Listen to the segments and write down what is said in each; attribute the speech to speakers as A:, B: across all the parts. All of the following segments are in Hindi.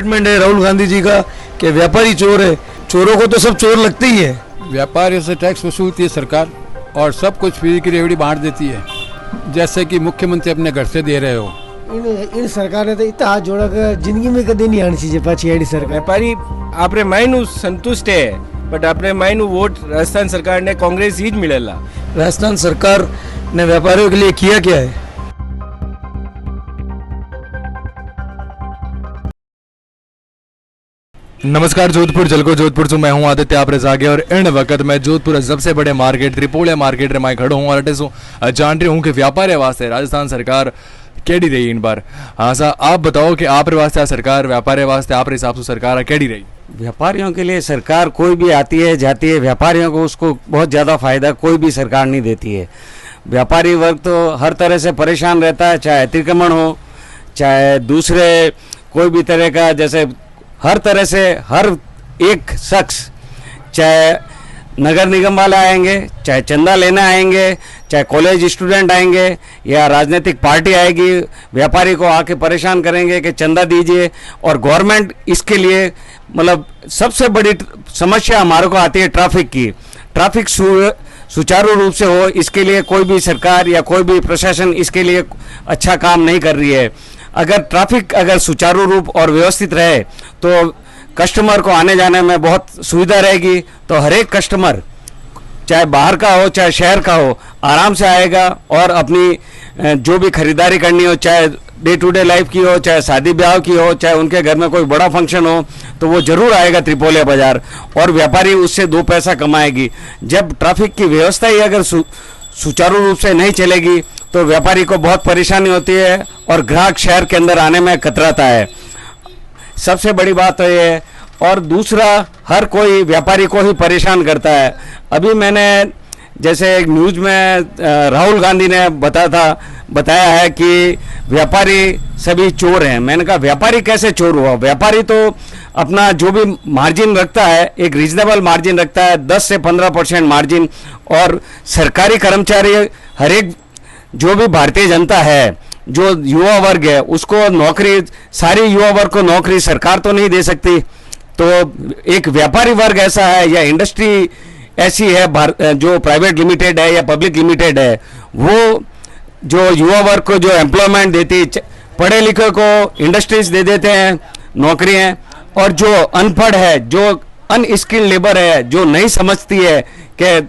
A: स्टेटमेंट है राहुल गांधी जी का कि व्यापारी चोर है, चोरों को तो सब चोर लगते ही है।
B: व्यापारियों से टैक्स वसूलती है सरकार और सब कुछ फ्री की रेवड़ी बांट देती है, जैसे कि मुख्यमंत्री अपने घर से दे रहे हो।
C: इन सरकार ने तो इतना हाथ जोड़ा कि जिंदगी में कभी नहीं आनी चाहिए पाछी एडी सरकार।
D: व्यापारी अपने मायनु संतुष्ट है, बट अपने मायनु वोट राजस्थान सरकार ने कांग्रेस ही मिलेला।
A: राजस्थान सरकार ने व्यापारियों के लिए किया क्या है?
E: नमस्कार जोधपुर जलको जोधपुर से मैं हूं आदित्य आप रजागे और इन वक्त मैं जोधपुर सबसे बड़े मार्केट त्रिपोलिया मार्केट में खड़ो हूं और अटे जान रही हूं कि व्यापारी वास्ते राजस्थान सरकार केड़ी रही इन बार। हाँ सा आप बताओ कि आप वास्ते सरकार व्यापारी वास्ते आप हिसाब से सरकार केड़ी रही?
F: व्यापारियों के लिए सरकार कोई भी आती है जाती है, व्यापारियों को उसको बहुत ज़्यादा फायदा कोई भी सरकार नहीं देती है। व्यापारी वर्ग तो हर तरह से परेशान रहता है, चाहे अतिक्रमण हो चाहे दूसरे कोई भी तरह का, जैसे हर तरह से हर एक शख्स, चाहे नगर निगम वाले आएंगे, चाहे चंदा लेना आएंगे, चाहे कॉलेज स्टूडेंट आएंगे या राजनीतिक पार्टी आएगी, व्यापारी को आके परेशान करेंगे कि चंदा दीजिए। और गवर्नमेंट इसके लिए मतलब सबसे बड़ी समस्या हमारे को आती है ट्रैफिक की। ट्रैफिक सुचारू रूप से हो, इसके लिए कोई भी सरकार या कोई भी प्रशासन इसके लिए अच्छा काम नहीं कर रही है। अगर ट्रैफिक अगर सुचारू रूप और व्यवस्थित रहे तो कस्टमर को आने जाने में बहुत सुविधा रहेगी। तो हर एक कस्टमर चाहे बाहर का हो चाहे शहर का हो आराम से आएगा और अपनी जो भी खरीदारी करनी हो, चाहे डे टू डे लाइफ की हो, चाहे शादी ब्याह की हो, चाहे उनके घर में कोई बड़ा फंक्शन हो, तो वो जरूर आएगा त्रिपोलिया बाजार और व्यापारी उससे दो पैसा कमाएगी। जब ट्रैफिक की व्यवस्था ही अगर सुचारू रूप से नहीं चलेगी तो व्यापारी को बहुत परेशानी होती है और ग्राहक शहर के अंदर आने में कतराता है। सबसे बड़ी बात तो ये है। और दूसरा, हर कोई व्यापारी को ही परेशान करता है। अभी मैंने जैसे एक न्यूज़ में राहुल गांधी ने बताया है कि व्यापारी सभी चोर हैं। मैंने कहा व्यापारी कैसे चोर हुआ? व्यापारी तो अपना जो भी मार्जिन रखता है एक रीजनेबल मार्जिन रखता है, 10 से 15% मार्जिन। और सरकारी कर्मचारी हर एक जो भी भारतीय जनता है, जो युवा वर्ग है, उसको नौकरी, सारी युवा वर्ग को नौकरी सरकार तो नहीं दे सकती। तो एक व्यापारी वर्ग ऐसा है या इंडस्ट्री ऐसी है जो प्राइवेट लिमिटेड है या पब्लिक लिमिटेड है, वो जो युवा वर्ग को जो एम्प्लॉयमेंट देती, पढ़े लिखे को इंडस्ट्रीज दे देते हैं नौकरियां, और जो अनपढ़ है, जो अनस्किल्ड लेबर है, जो नहीं समझती है कि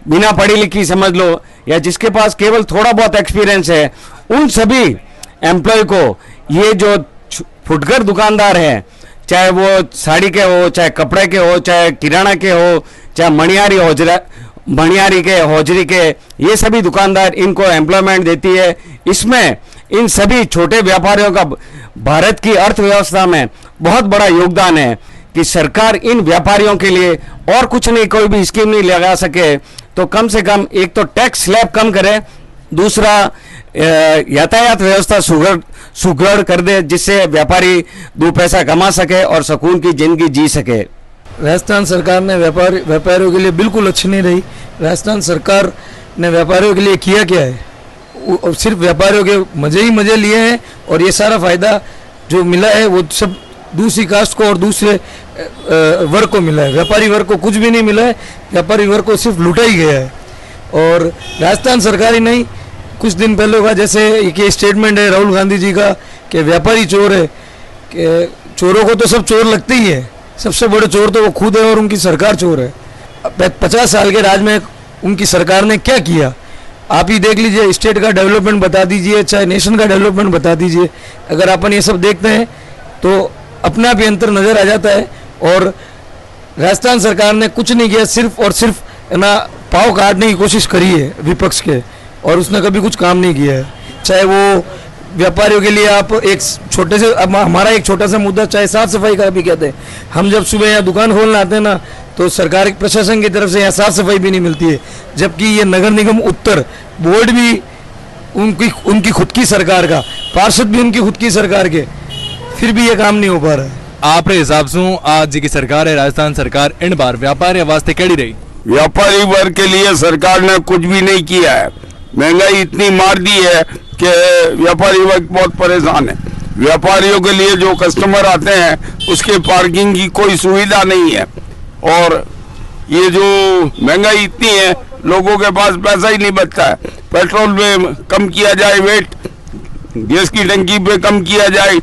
F: बिना पढ़ी लिखी समझ लो, या जिसके पास केवल थोड़ा बहुत एक्सपीरियंस है, उन सभी एम्प्लॉय को ये जो फुटकर दुकानदार हैं, चाहे वो साड़ी के हो, चाहे कपड़े के हो, चाहे किराना के हो, चाहे मणियारी के, हौजरी के, ये सभी दुकानदार इनको एम्प्लॉयमेंट देती है। इसमें इन सभी छोटे व्यापारियों का भारत की अर्थव्यवस्था में बहुत बड़ा योगदान है कि सरकार इन व्यापारियों के लिए और कुछ नहीं, कोई भी स्कीम नहीं लगा सके तो कम से कम एक तो टैक्स स्लैब कम करे, दूसरा यातायात व्यवस्था सुदृढ़ कर दे, जिससे व्यापारी दो पैसा कमा सके और सुकून की जिंदगी जी सके।
A: राजस्थान सरकार ने व्यापारियों के लिए बिल्कुल अच्छी नहीं रही। राजस्थान सरकार ने व्यापारियों के लिए किया क्या है? सिर्फ व्यापारियों के मजे ही मजे लिए हैं और ये सारा फायदा जो मिला है वो सब दूसरी कास्ट को और दूसरे वर्ग को मिला है। व्यापारी वर्ग को कुछ भी नहीं मिला है, व्यापारी वर्ग को सिर्फ लूटा ही गया है। और राजस्थान सरकार ही नहीं, कुछ दिन पहले का जैसे ये स्टेटमेंट है राहुल गांधी जी का कि व्यापारी चोर है, कि चोरों को तो सब चोर लगते ही है, सबसे बड़े चोर तो वो खुद है और उनकी सरकार चोर है। 50 साल के राज में उनकी सरकार ने क्या किया आप ही देख लीजिए। स्टेट का डेवलपमेंट बता दीजिए, चाहे नेशन का डेवलपमेंट बता दीजिए। अगर अपन ये सब देखते हैं तो अपना भी अंतर नजर आ जाता है। और राजस्थान सरकार ने कुछ नहीं किया, सिर्फ और सिर्फ ना पाव काटने की कोशिश करी है विपक्ष के, और उसने कभी कुछ काम नहीं किया है। चाहे वो व्यापारियों के लिए आप एक छोटे से, अब हमारा एक छोटा सा मुद्दा चाहे साफ सफाई का भी कहते हैं। हम जब सुबह यहाँ दुकान खोलने आते हैं ना, तो सरकार प्रशासन की तरफ से यहाँ साफ सफाई भी नहीं मिलती है, जबकि ये नगर निगम उत्तर बोर्ड भी उनकी खुद की सरकार का, पार्षद भी उनकी खुद की सरकार के, फिर भी ये काम नहीं हो पा रहा है।
E: आपके हिसाब से आज की सरकार है राजस्थान सरकार इन बार व्यापारी वास्ते केड़ी रही?
G: व्यापारी वर्ग के लिए सरकार ने कुछ भी नहीं किया है। महंगाई इतनी मार दी है कि व्यापारी वर्ग बहुत परेशान है। व्यापारियों के लिए जो कस्टमर आते हैं उसके पार्किंग की कोई सुविधा नहीं है। और ये जो महंगाई इतनी है, लोगों के पास पैसा ही नहीं बचता है। पेट्रोल पे कम किया जाए वेट, गैस की टंकी पे कम किया जाए,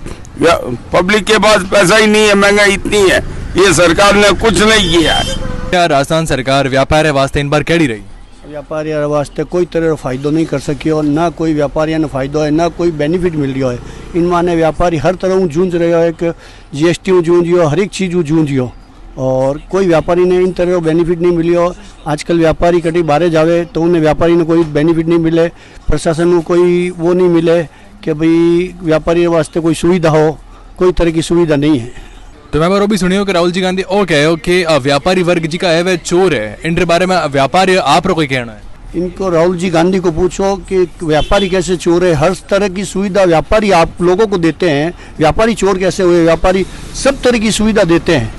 G: पब्लिक के पास पैसा ही नहीं है, महंगाई इतनी है। ये सरकार ने कुछ नहीं किया है।
E: क्या राजस्थान सरकार व्यापार वास्ते इन बार केड़ी रही?
H: व्यापारी वास्ते कोई तरह फायदो नहीं कर सकी और ना कोई व्यापारियों ने फायदो है, ना कोई बेनिफिट मिल रहा है। इन माने व्यापारी हर तरह जूझ रहे है कि GST जूझियो, हर एक चीज़ जूझियो, और कोई व्यापारी ने इन तरह बेनिफिट नहीं मिलियो। आजकल व्यापारी कटी बाहर जावे तो उन्हें व्यापारी ने कोई बेनिफिट नहीं मिले, प्रशासन को कोई वो नहीं मिले कि भाई व्यापारी वास्ते कोई सुविधा हो, कोई तरह की सुविधा नहीं है।
E: तो मैं भी सुनियो कि राहुल जी गांधी और कहे हो कि व्यापारी वर्ग जी का है वह चोर है। इन बारे में व्यापारी आप कोई कहना है?
H: इनको राहुल जी गांधी को पूछो कि व्यापारी कैसे चोर है। हर तरह की सुविधा व्यापारी आप लोगों को देते हैं, व्यापारी चोर कैसे हुए? व्यापारी सब तरह की सुविधा देते हैं।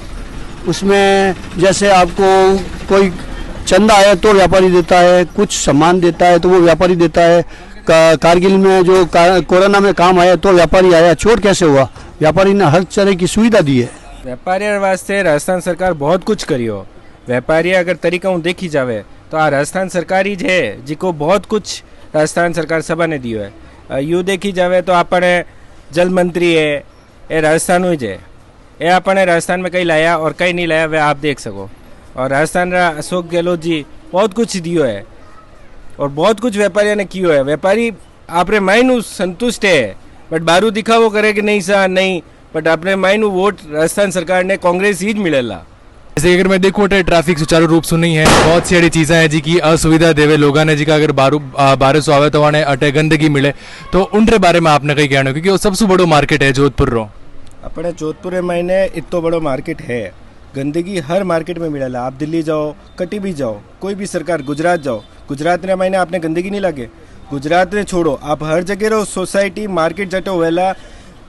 H: उसमें जैसे आपको कोई चंदा है तो व्यापारी देता है, कुछ सामान देता है तो वो व्यापारी देता है। कारगिल में जो कोरोना में काम आया तो व्यापारी आया, चोर कैसे हुआ? व्यापारी ने हर तरह की सुविधा दी है।
D: व्यापारी वास्ते राजस्थान सरकार बहुत कुछ करियो। व्यापारी अगर तरीका देखी जावे तो आ राजस्थान सरकार ही है जिको बहुत कुछ राजस्थान सरकार सभा ने दियो है। यू देखी जावे तो अपने जल मंत्री है ये राजस्थान ही है, ये अपने राजस्थान में कहीं लाया और कहीं नहीं लाया वह आप देख सको। और राजस्थान रा अशोक गहलोत जी बहुत कुछ दियो है और बहुत कुछ व्यापारियों ने कियो है। व्यापारी आपरे मायनू संतुष्ट है, बट बारू दिखावो करे कि नहीं सा नहीं, बट अपने मायनू वोट राजस्थान सरकार ने कांग्रेस ही मिलेला।
E: जैसे अगर मैं देखूँ ट्रैफिक सुचारू रूप से नहीं है, बहुत सी अड़ी चीज़ें हैं जी की असुविधा देवे लोगों ने जी का अगर बारिश आवे तो वहाँ अटे गंदगी मिले, तो उनके बारे में आपने कहीं कहना, क्योंकि वो सबसे बड़ो मार्केट है जोधपुर रो।
D: अपने जोधपुर में इतना बड़ो मार्केट है, गंदगी हर मार्केट में मिलेला। आप दिल्ली जाओ, कटी भी जाओ, कोई भी सरकार, गुजरात जाओ, गुजरात ने महीने आपने गंदगी नहीं लगे। गुजरात ने छोड़ो, आप हर जगह रहो, सोसाइटी मार्केट जटो वेला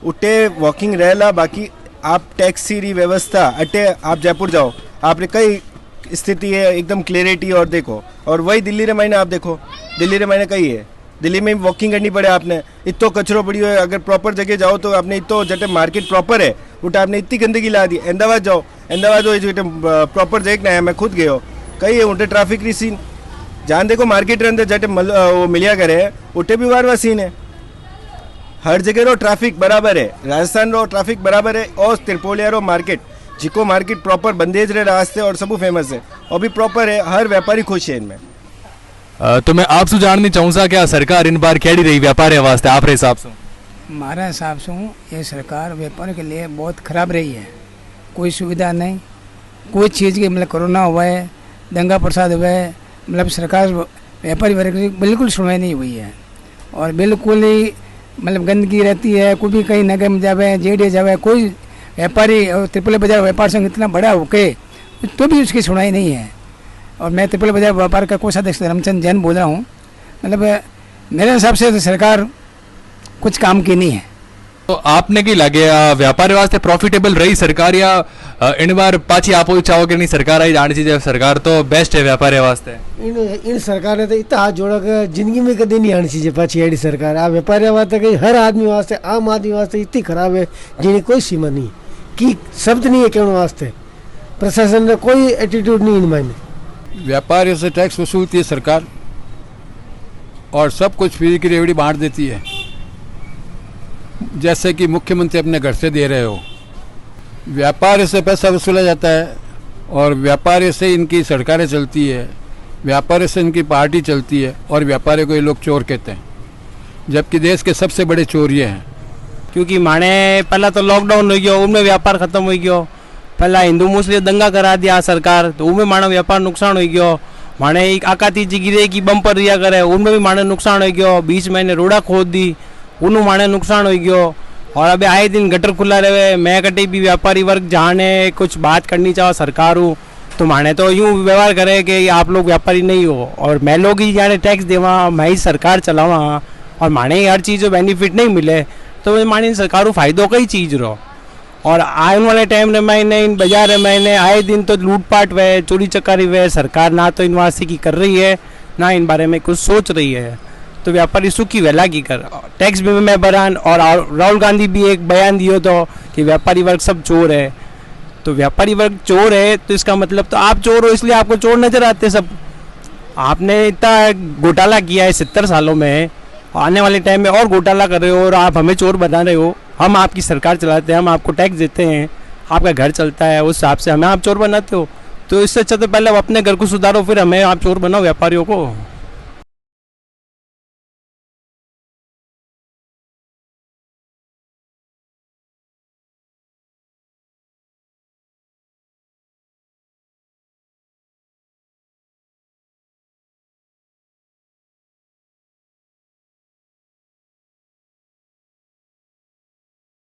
D: उठे वॉकिंग रहेला। बाकी आप टैक्सी री व्यवस्था अटे आप जयपुर जाओ, आपने कई स्थिति है एकदम क्लियरिटी और देखो। और वही दिल्ली रे महीने आप देखो, दिल्ली रे महीने कई है, दिल्ली में वॉकिंग करनी पड़े आपने, इतो कचरो पड़ी है। अगर प्रॉपर जगह जाओ तो आपने इतो जटे मार्केट प्रॉपर है उठा आपने इतनी गंदगी ला दी। अहमदाबाद जाओ, अहमदाबाद जो जटे प्रॉपर देखना है, मैं खुद गए हो, कई है उठे ट्रैफिक री सीन जान देखो। मार्केट रे अंदर जटे वो मिलिया करे उठे भी वारवा सीन है। हर जगह रो ट्रैफिक बराबर है, राजस्थान रो ट्रैफिक बराबर है। और त्रिपोलिया रो मार्केट जिको मार्केट प्रॉपर बंदेज रे रास्ते और सब फेमस है और भी प्रॉपर है, हर व्यापारी खुश है इनमें।
E: तो मैं आपसे जाननी चाहूँगा क्या सरकार इन बार केड़ी रही व्यापार वास्ते आपरे हिसाब से?
I: हमारे हिसाब से ये सरकार व्यापार के लिए बहुत खराब रही है। कोई सुविधा नहीं, कोई चीज़ की, मतलब कोरोना हुआ है, दंगा प्रसाद हुआ है, मतलब सरकार व्यापारी वर्ग की बिल्कुल सुनवाई नहीं हुई है। और बिल्कुल ही मतलब गंदगी रहती है। कोई भी कहीं नगर में जावे, जेडे जावे, कोई व्यापारी और त्रिपुरा बाजार व्यापार संघ इतना बड़ा होके तो भी उसकी सुनवाई नहीं है। और मैं त्रिपुरा बाजार व्यापार का कोषाध्यक्ष धर्मचंद जैन बोल रहा हूँ। मतलब मेरे हिसाब से तो सरकार कुछ काम की नहीं है।
E: तो आपने की लगे व्यापार वास्ते प्रॉफिटेबल रही सरकार, या इन बार पाची आप चाहो कि नहीं सरकार आई जानी चाहिए, सरकार तो बेस्ट है व्यापार वास्ते?
C: इन सरकार ने तो इतना हाथ जोड़ा कि जिंदगी में कभी नहीं आनी चाहिए पाची एडी सरकार। आ व्यापारी वास्ते कहीं हर आदमी वास्ते, आम आदमी वास्ते इतनी खराब है जिन्हें कोई सीमा नहीं की शब्द नहीं है कहने वास्ते। प्रशासन ने कोई एटीट्यूड नहीं इनमें।
B: व्यापारियों से टैक्स वसूलती है सरकार और सब कुछ फ्री की रेवड़ी बांट देती है, जैसे कि मुख्यमंत्री अपने घर से दे रहे हो। व्यापारी से पैसा वसूला जाता है और व्यापारी से इनकी सरकारें चलती है, व्यापारी से इनकी पार्टी चलती है, और व्यापारी को ये लोग चोर कहते हैं, जबकि देश के सबसे बड़े चोर ये हैं।
J: क्योंकि माने पहला तो लॉकडाउन हो गया, उनमें व्यापार खत्म हो गया। पहला हिंदू मुस्लिम दंगा करा दिया सरकार, तो उनमें माने व्यापार नुकसान हो गया। माने एक आकाती जी गिरे की बम्पर दिया करे, उनमें भी माने नुकसान हो गया। बीच महीने रोड़ा खोद दी, उन्होंने माने नुकसान हो गया। और अभी आए दिन गटर खुला रहे। मैं कटे भी व्यापारी वर्ग जाने कुछ बात करनी चाहो सरकार हो तो माने तो यूँ व्यवहार करे कि आप लोग व्यापारी नहीं हो और मैं लोग ही जाने टैक्स देवा, मैं ही सरकार चलावा, और माने हर चीज़ बेनिफिट नहीं मिले तो माने सरकार को फायदो कई चीज़ रो। और आने वाले टाइम में महीने इन बाजार महीने आए दिन तो लूटपाट वे, चोरी चकारी वे, सरकार ना तो इन वासी की कर रही है ना इन बारे में कुछ सोच रही है। तो व्यापारी सुखी वेला की कर टैक्स भी मैं भरान। और राहुल गांधी भी एक बयान दियो तो कि व्यापारी वर्ग सब चोर है। तो व्यापारी वर्ग चोर है तो इसका मतलब तो आप चोर हो, इसलिए आपको चोर नजर आते सब। आपने इतना घोटाला किया है 70 सालों में, आने वाले टाइम में और घोटाला कर रहे हो और आप हमें चोर बना रहे हो। हम आपकी सरकार चलाते हैं, हम आपको टैक्स देते हैं, आपका घर चलता है, उस हिसाब से हमें आप चोर बनाते हो। तो इससे अच्छा तो पहले आप अपने घर को सुधारो, फिर हमें आप चोर बनाओ व्यापारियों को।